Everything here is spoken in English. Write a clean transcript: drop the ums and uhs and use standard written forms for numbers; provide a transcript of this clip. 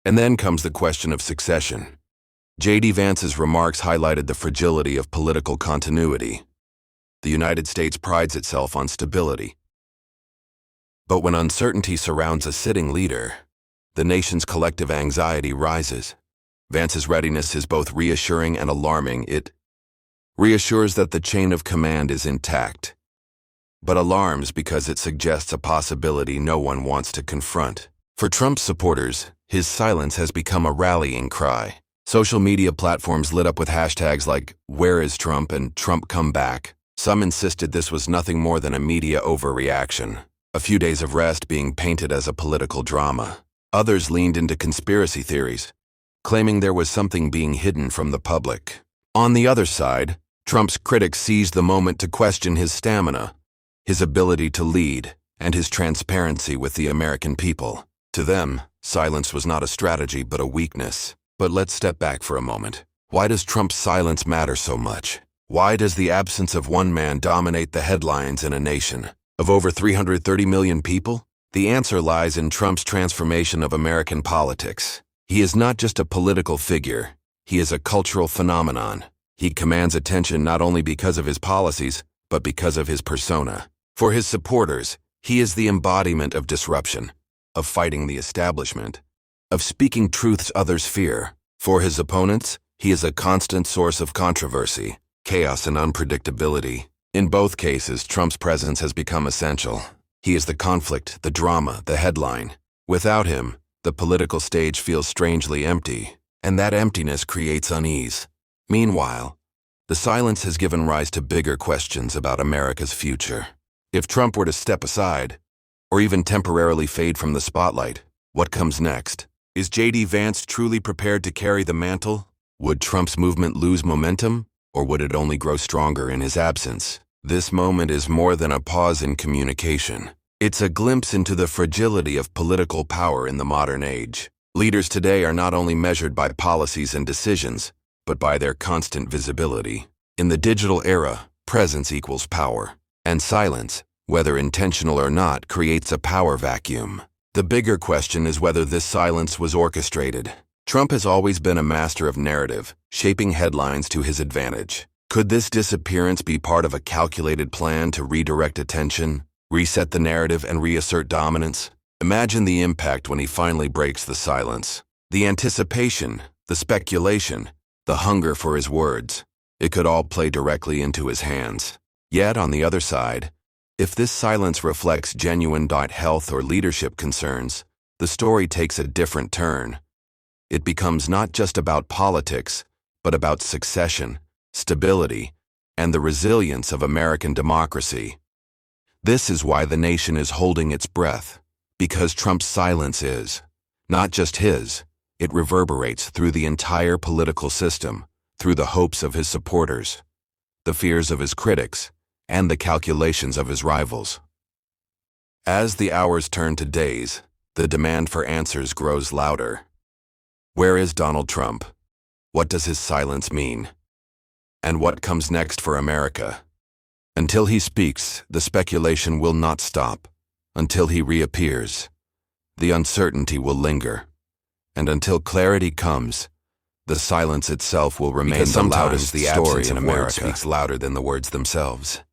And then comes the question of succession. J.D. Vance's remarks highlighted the fragility of political continuity. The United States prides itself on stability. But when uncertainty surrounds a sitting leader, the nation's collective anxiety rises. Vance's readiness is both reassuring and alarming. It reassures that the chain of command is intact, but alarms because it suggests a possibility no one wants to confront. For Trump's supporters, his silence has become a rallying cry. Social media platforms lit up with hashtags like "Where is Trump?" and "Trump come back." Some insisted this was nothing more than a media overreaction, a few days of rest being painted as a political drama. Others leaned into conspiracy theories, claiming there was something being hidden from the public. On the other side, Trump's critics seized the moment to question his stamina, his ability to lead, and his transparency with the American people. To them, silence was not a strategy but a weakness. But let's step back for a moment. Why does Trump's silence matter so much? Why does the absence of one man dominate the headlines in a nation of over 330 million people? The answer lies in Trump's transformation of American politics. He is not just a political figure, he is a cultural phenomenon. He commands attention not only because of his policies, but because of his persona. For his supporters, he is the embodiment of disruption, of fighting the establishment, of speaking truths others fear. For his opponents, he is a constant source of controversy, chaos, and unpredictability. In both cases, Trump's presence has become essential. He is the conflict, the drama, the headline. Without him, the political stage feels strangely empty, and that emptiness creates unease. Meanwhile, the silence has given rise to bigger questions about America's future. If Trump were to step aside, or even temporarily fade from the spotlight, what comes next? Is J.D. Vance truly prepared to carry the mantle? Would Trump's movement lose momentum, or would it only grow stronger in his absence? This moment is more than a pause in communication. It's a glimpse into the fragility of political power in the modern age. Leaders today are not only measured by policies and decisions, but by their constant visibility. In the digital era, presence equals power, and silence, whether intentional or not, creates a power vacuum. The bigger question is whether this silence was orchestrated. Trump has always been a master of narrative, shaping headlines to his advantage. Could this disappearance be part of a calculated plan to redirect attention, reset the narrative, and reassert dominance? Imagine the impact when he finally breaks the silence. The anticipation, the speculation, the hunger for his words. It could all play directly into his hands. Yet, on the other side, if this silence reflects genuine health or leadership concerns, the story takes a different turn. It becomes not just about politics, but about succession, stability, and the resilience of American democracy. This is why the nation is holding its breath, because Trump's silence is not just his. It reverberates through the entire political system, through the hopes of his supporters, the fears of his critics, and the calculations of his rivals. As the hours turn to days, the demand for answers grows louder. Where is Donald Trump? What does his silence mean? And what comes next for America? Until he speaks, the speculation will not stop. Until he reappears, the uncertainty will linger. And until clarity comes, the silence itself will remain the loudest story in America. Speaks louder than the words themselves.